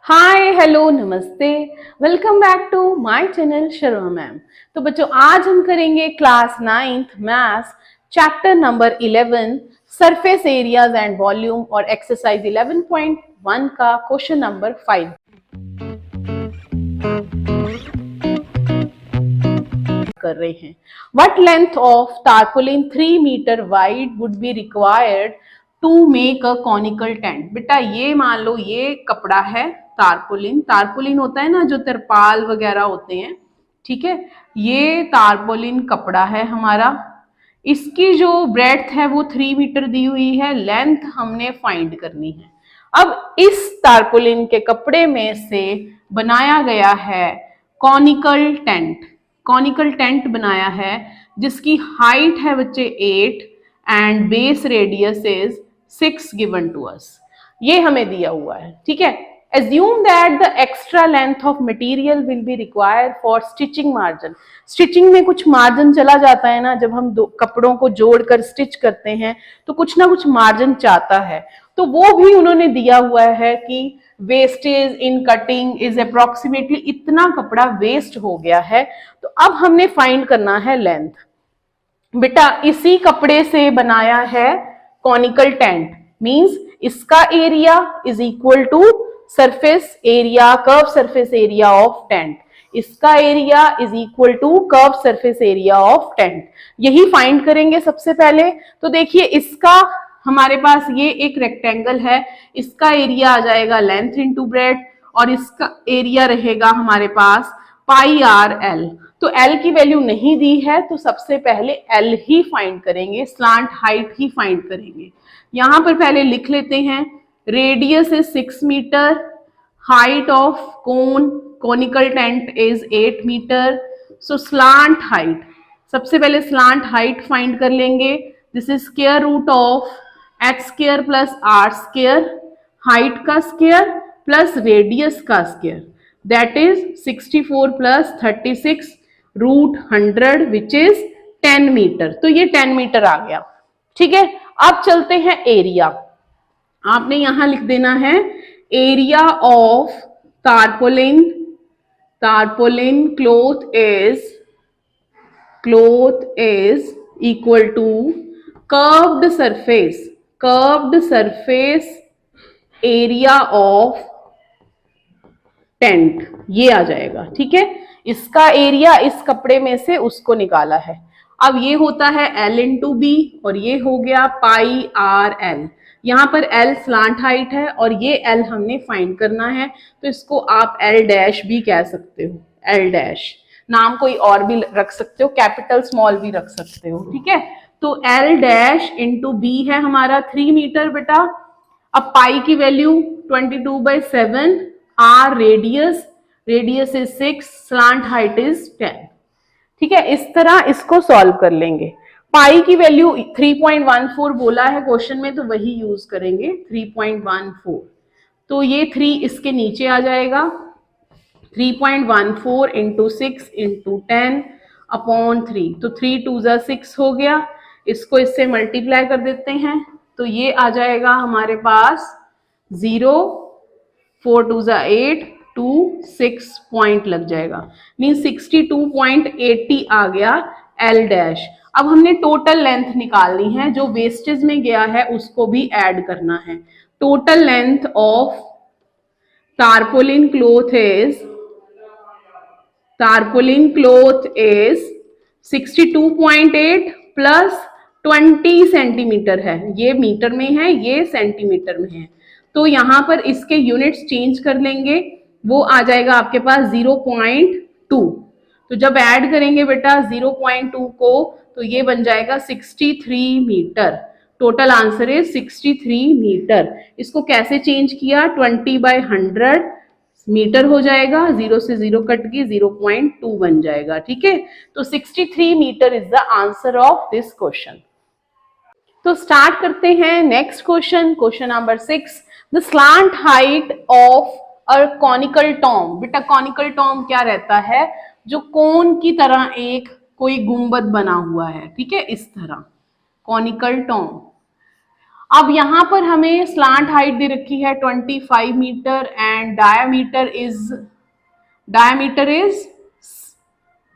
हाय hello नमस्ते। Welcome back to my channel Sharma ma'am. तो बच्चों आज हम करेंगे class 9th maths chapter number 11 surface areas and volume और एक्सरसाइज 11.1 का क्वेश्चन नंबर 5 कर रहे हैं। What length of tarpaulin 3 metre wide would be required to make a conical tent. बेटा ये मान लो ये कपड़ा है तारपोलिन। तारपोलिन होता है ना जो तिरपाल वगैरह होते हैं, ठीक है। ये तारपोलिन कपड़ा है हमारा। इसकी जो ब्रेड्थ है वो 3 मीटर दी हुई है। लेंथ हमने फाइंड करनी है। अब इस तारपोलिन के कपड़े में से बनाया गया है कॉनिकल टेंट। कॉनिकल टेंट बनाया है जिसकी हाइट है बच्चे 8 and base radius is 6 given to us. ये हमें दिया हुआ है, ठीक है। Assume that the extra length of material will be required for stitching margin. Stitching में कुछ मार्जिन चला जाता है ना, जब हम दो कपड़ों को जोड़कर स्टिच करते हैं तो कुछ ना कुछ मार्जिन चाहता है, तो वो भी उन्होंने दिया हुआ है कि wastage in cutting is approximately इतना कपड़ा वेस्ट हो गया है। तो अब हमने फाइंड करना है लेंथ। बेटा इसी कपड़े से बनाया है कॉनिकल टेंट, मींस इसका area is equal to surface area, curve surface area of tent. इसका area is equal to curve surface area of tent. यही फाइंड करेंगे सबसे पहले। तो देखिए इसका हमारे पास ये एक रेक्टेंगल है, इसका एरिया आ जाएगा लेंथ इंटू ब्रेड और इसका एरिया रहेगा हमारे पास पाई आर एल। तो एल की वैल्यू नहीं दी है तो सबसे पहले एल ही फाइंड करेंगे, स्लांट हाइट ही फाइंड करेंगे। यहां पर पहले लिख लेते हैं radius is 6 metre, height of conical tent is 8 metre. So slant height, सबसे पहले स्लांट हाइट फाइंड कर लेंगे। This is square root of H square plus R square, height का स्क्वायर प्लस रेडियस का square, that is 64 plus 36 root 100 which is 10 metre. तो ये 10 metre आ गया, ठीक है। अब चलते हैं एरिया। आपने यहां लिख देना है area of tarpaulin, tarpaulin cloth is equal to curved surface area of tent. ये आ जाएगा, ठीक है। इसका एरिया इस कपड़े में से उसको निकाला है। अब ये होता है L इंटू बी और ये हो गया पाई आर एल। यहां पर L स्लांट हाइट है और ये L हमने फाइंड करना है, तो इसको आप L डैश भी कह सकते हो। L डैश नाम कोई और भी रख सकते हो, कैपिटल स्मॉल भी रख सकते हो, ठीक है। तो L डैश इंटू बी है हमारा 3 मीटर बेटा। अब पाई की value 22/7, R radius is 6, slant height is 10, ठीक है। इस तरह इसको सॉल्व कर लेंगे। पाई की वैल्यू 3.14 बोला है क्वेश्चन में, तो वही यूज करेंगे 3.14। तो ये 3 इसके नीचे आ जाएगा। 3.14 इंटू 6 इंटू 10 अपॉन 3, तो 3 2 जा 6 हो गया। इसको इससे मल्टीप्लाई कर देते हैं तो ये आ जाएगा हमारे पास 0, 4 2 जा 8, 2 6 पॉइंट लग जाएगा, मीन 62.80 आ गया एल डैश। अब हमने टोटल लेंथ निकालनी है, जो वेस्टेज में गया है उसको भी ऐड करना है। Total length of tarpaulin cloth is 62.8 plus 20 centimetre है। ये मीटर में है, ये सेंटीमीटर में है, तो यहां पर इसके यूनिट्स चेंज कर लेंगे। वो आ जाएगा आपके पास 0.2। तो जब ऐड करेंगे बेटा 0.2 को तो ये बन जाएगा 63 metre. Total answer is 63 metre. इसको कैसे चेंज किया, 20/100 मीटर हो जाएगा, 0 से 0 कट के 0.2 बन जाएगा, ठीक है। तो 63 metre is the answer of this question. तो स्टार्ट करते हैं next question, question number 6। The slant height of a conical tomb. बेटा कॉनिकल टॉम क्या रहता है, जो कोन की तरह एक कोई गुंबद बना हुआ है, ठीक है, इस तरह कॉनिकल टॉम। अब यहाँ पर हमें स्लांट हाइट दे रखी है 25 metre and diameter is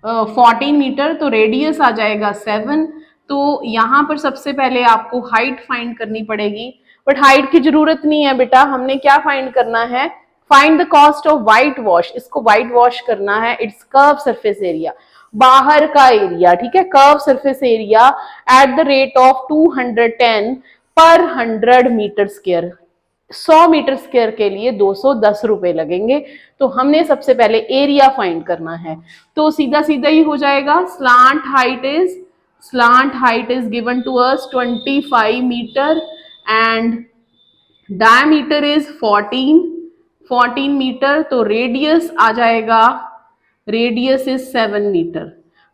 14 metre, तो रेडियस आ जाएगा 7। तो यहाँ पर सबसे पहले आपको हाइट फाइंड करनी पड़ेगी, बट हाइट की जरूरत नहीं है बेटा, हमने क्या फाइंड करना है, find the cost of white wash. इसको व्हाइट वॉश करना है, इट्स कर्व सरफेस एरिया, बाहर का एरिया, ठीक है, curve surface area at the rate of 210 पर 100 मीटर स्क्वायर। 100 मीटर स्क्वायर के लिए 210 रुपए लगेंगे। तो हमने सबसे पहले एरिया फाइंड करना है, तो सीधा सीधा ही हो जाएगा। Slant height is given to us 25 metre and diameter is 14 metre, तो रेडियस आ जाएगा, रेडियस इज 7 मीटर।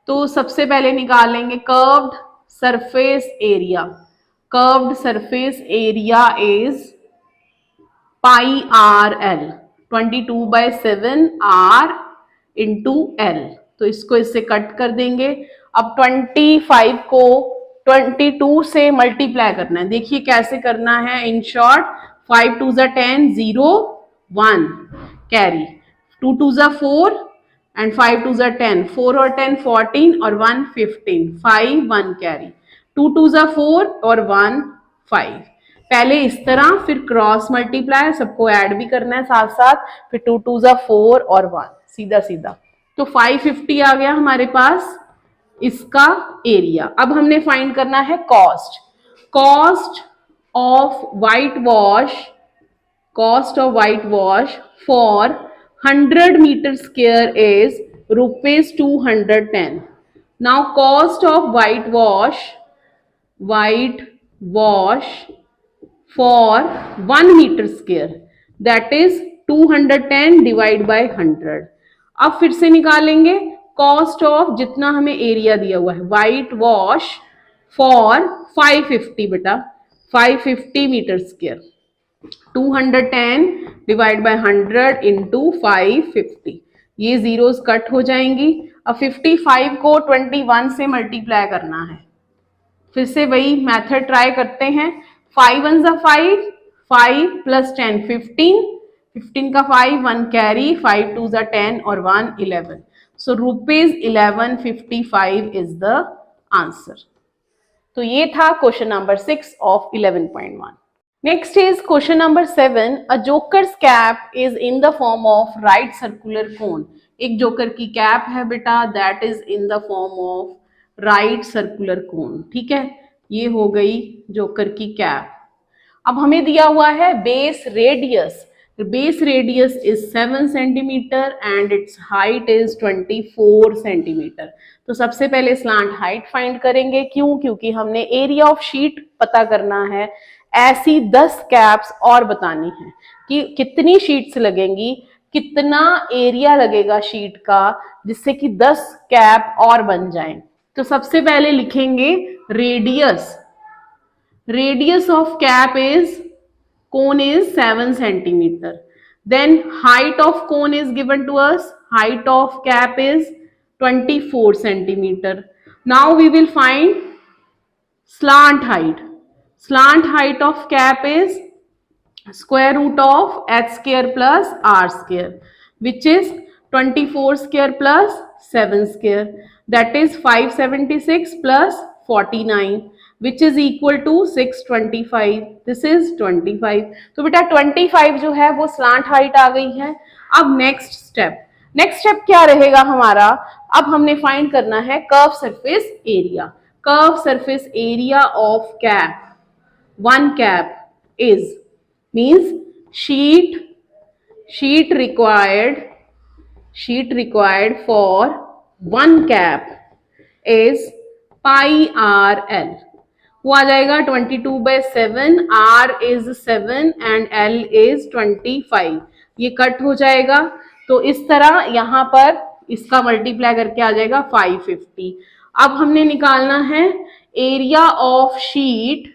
तो सबसे पहले निकालेंगे curved surface area. Curved surface area is pi R L, 22/7 R into L. तो इसको इससे कट कर देंगे। अब 25 को 22 से मल्टीप्लाई करना है। देखिए कैसे करना है, इन शॉर्ट 5 2 10 0 1 कैरी, 2 2 4 एंड 5 2 10, 4 और 10 14 और 1 15, 5 1 कैरी, 2 2 4 और 1 5। पहले इस तरह, फिर क्रॉस मल्टीप्लाई, सबको ऐड भी करना है साथ साथ, फिर 2 2 4 और 1, सीधा सीधा। तो 550 आ गया हमारे पास इसका एरिया। अब हमने फाइंड करना है cost of white wash for 100 metre square is ₹210। Now cost of white wash for 1 meter square, that is 210 divide by 100। अब फिर से निकालेंगे कॉस्ट ऑफ जितना हमें एरिया दिया हुआ है, व्हाइट वॉश फॉर 550 बेटा, 550 metre square, 210 divide by 100 into 550। ये जीरोस कट हो जाएंगी। अब 55 को 21 से मल्टीप्लाई करना है। फिर से वही मेथड ट्राई करते हैं। 5 1 5, 5 प्लस 10 15, 15 का 5 1 कैरी, 5 2 10 और 1 11। सो ₹1155 इज द आंसर। तो ये था question number 6 of 11.1। Next is question number 7। A jokers cap is in the form of right circular cone. एक जोकर की कैप है बेटा, that is in the form of right circular cone. ठीक है, ये हो गई जोकर की कैप। अब हमें दिया हुआ है base radius is 7 centimetre and it's height is 24 centimetre. तो सबसे पहले स्लांट हाइट फाइंड करेंगे। क्यों? क्योंकि हमने एरिया ऑफ शीट पता करना है। ऐसी 10 कैप्स और बतानी है कि कितनी शीट्स लगेंगी, कितना एरिया लगेगा शीट का, जिससे कि 10 कैप और बन जाएं। तो सबसे पहले लिखेंगे radius of cap is, cone is 7 centimeter. Then height of cone is given to us. Height of cap is 24 centimeter. Now we will find slant height. Slant height of cap is square root of h square plus r square, which is 24 square plus 7 square. That is 576 plus 49. which is equal to 625. This is 25. तो बेटा 25 जो है वो slant height आ गई है। अब next step क्या रहेगा हमारा? अब हमने फाइंड करना है curve surface area. Curve surface area of cap, one cap is means sheet required for one cap is pi R L. वो आ जाएगा 22/7, R is 7 and L is 25। ये कट हो जाएगा। तो इस तरह यहाँ पर इसका मल्टीप्लाई करके आ जाएगा 550। अब हमने निकालना है area of sheet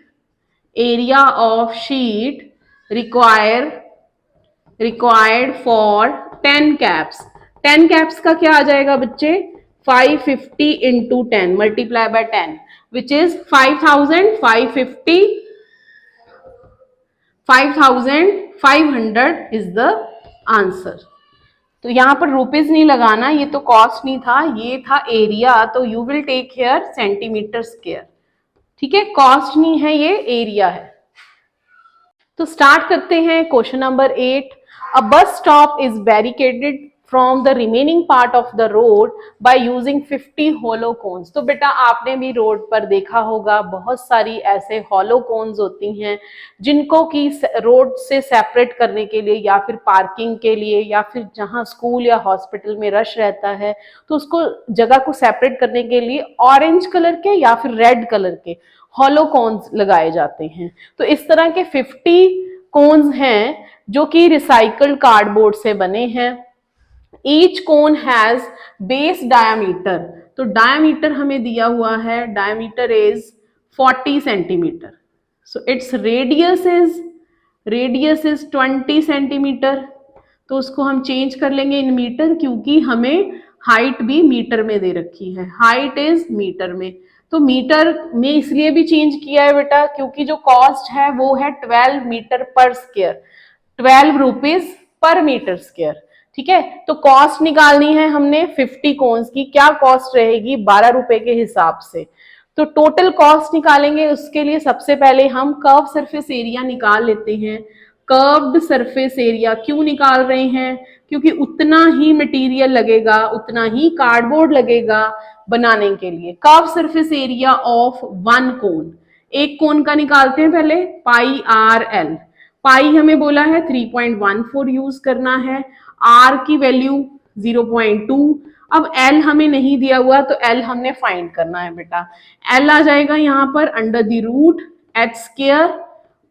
required for 10 caps. 10 caps का क्या आ जाएगा बच्चे? 550 into 10 multiply by 10, which is 5,550 5500 is the answer. तो यहाँ पर रुपीज नहीं लगाना, ये तो कॉस्ट नहीं था, ये था एरिया, तो you will take here centimetre square. ठीक है, कॉस्ट नहीं है, ये एरिया है। तो स्टार्ट करते हैं question number 8। A bus stop is barricaded from the remaining part of the road by using 50 hollow cones. तो बेटा आपने भी रोड पर देखा होगा बहुत सारी ऐसे हॉलो कोन्स होती हैं जिनको कि रोड से सेपरेट करने के लिए या फिर पार्किंग के लिए या फिर जहां स्कूल या हॉस्पिटल में रश रहता है तो उसको जगह को सेपरेट करने के लिए ऑरेंज कलर के या फिर रेड कलर के हॉलो कोन्स लगाए जाते हैं। तो इस तरह के 50 कोन्स हैं जो कि रिसाइकल्ड कार्डबोर्ड से बने हैं। Each cone has base diameter, तो डायामीटर हमें दिया हुआ है, diameter is 40 centimetre. So its radius is 20 centimetre. तो उसको हम चेंज कर लेंगे इन मीटर, क्योंकि हमें हाइट भी मीटर में दे रखी है, हाइट इज मीटर में। तो मीटर में इसलिए भी चेंज किया है बेटा क्योंकि जो कॉस्ट है वो है 12 metre per square, 12 rupees per metre square. ठीक है, तो कॉस्ट निकालनी है हमने 50 कोन्स की। क्या कॉस्ट रहेगी? 12 रुपए के हिसाब से। तो टोटल कॉस्ट निकालेंगे, उसके लिए सबसे पहले हम कर्व सरफेस एरिया निकाल लेते हैं। कर्व्ड सरफेस एरिया क्यों निकाल रहे हैं? क्योंकि उतना ही मटेरियल लगेगा, उतना ही कार्डबोर्ड लगेगा बनाने के लिए। Curve surface area of one कोन, एक कोन का निकालते हैं पहले, पाई आर एल। पाई हमें बोला है 3.14 यूज करना है, आर की वैल्यू 0.2। अब एल हमें नहीं दिया हुआ तो एल हमने फाइंड करना है बेटा। एल आ जाएगा यहाँ पर under the root H square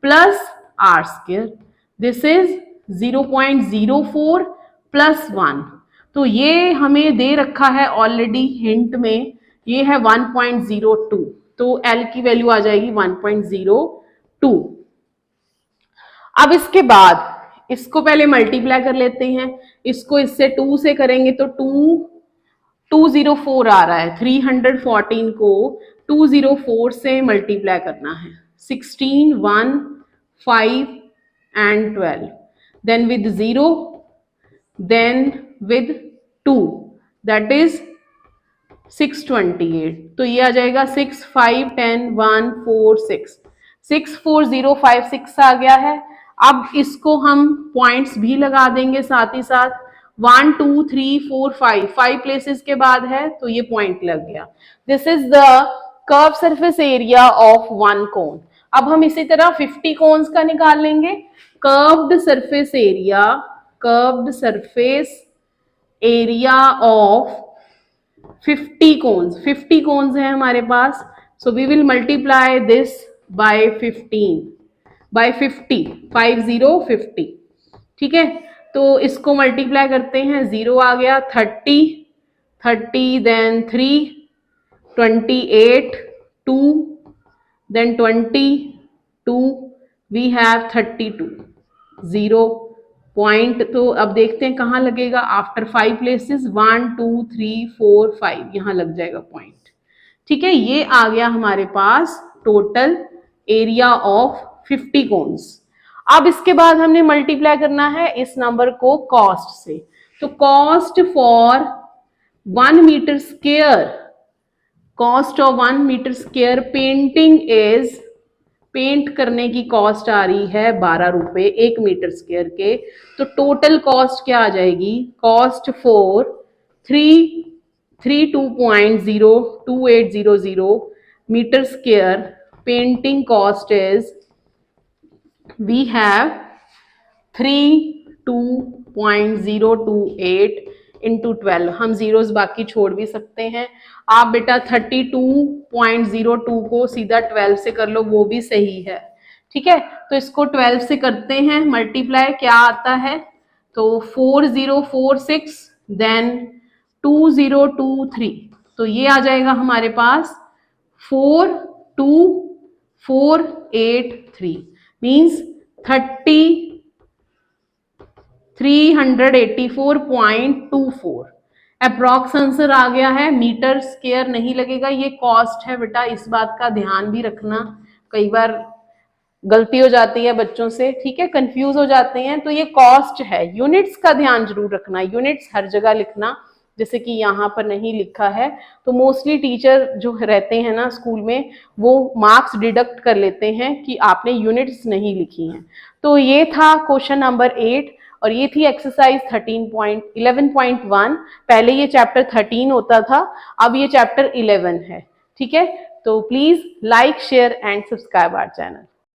plus R square. This is 0.04 plus 1। तो ये हमें दे रखा है ऑलरेडी हिंट में, ये है 1.02, तो एल की वैल्यू आ जाएगी 1.02। अब इसके बाद इसको पहले मल्टीप्लाई कर लेते हैं, इसको इससे 2 से करेंगे तो 204 आ रहा है। 314 को 204 से मल्टीप्लाई करना है, 16, 1, 5 and 12, then with 0, then with 2, that is 628। तो ये आ जाएगा 6, 5, 10, 1, 4, 6, 64056 आ गया है। अब इसको हम पॉइंट्स भी लगा देंगे साथ ही साथ, 1, 2, 3, 4, 5 प्लेसेस के बाद है तो ये पॉइंट लग गया। This is the curve surface area of one cone. अब हम इसी तरह 50 कोन्स का निकाल लेंगे। Curved surface area of 50 cones, 50 cones है हमारे पास। So we will multiply this by 15, by 50, 50। ठीक है, तो इसको मल्टीप्लाई करते हैं, 0 आ गया, 30, then 3, 28, 2, then 22, we have 32, 0 point. तो अब देखते हैं कहाँ लगेगा, आफ्टर 5 प्लेसेस, 1, 2, 3, 4, 5, यहां लग जाएगा पॉइंट। ठीक है, ये आ गया हमारे पास टोटल एरिया ऑफ 50 कोन्स। अब इसके बाद हमने मल्टीप्लाई करना है इस नंबर को कॉस्ट से। तो cost for 1 metre square, cost of 1 metre square painting is, paint करने की कॉस्ट आ रही है 12 रुपए 1 मीटर स्क्वायर के। तो टोटल कॉस्ट क्या आ जाएगी? Cost for 332.02800 metre square painting cost is, we have 32.028 into 12। हम जीरोस बाकी छोड़ भी सकते हैं। आप बेटा 32.02 को सीधा 12 से कर लो, वो भी सही है। ठीक है, तो इसको 12 से करते हैं मल्टीप्लाई, क्या आता है? तो 4046, देन 2023, तो ये आ जाएगा हमारे पास 42483, मीन्स 384.24 अप्रॉक्स आंसर आ गया है। मीटर स्क्वायर नहीं लगेगा, ये कॉस्ट है बेटा, इस बात का ध्यान भी रखना। कई बार गलती हो जाती है बच्चों से, ठीक है, कंफ्यूज हो जाते हैं। तो ये कॉस्ट है, यूनिट्स का ध्यान जरूर रखना, यूनिट्स हर जगह लिखना, जैसे कि यहाँ पर नहीं लिखा है तो मोस्टली टीचर जो रहते हैं ना स्कूल में वो मार्क्स डिडक्ट कर लेते हैं कि आपने यूनिट्स नहीं लिखी हैं। तो ये था क्वेश्चन नंबर 8 और ये थी एक्सरसाइज 11.1। पहले ये चैप्टर 13 होता था, अब ये चैप्टर 11 है, ठीक है। तो please like share and subscribe our channel.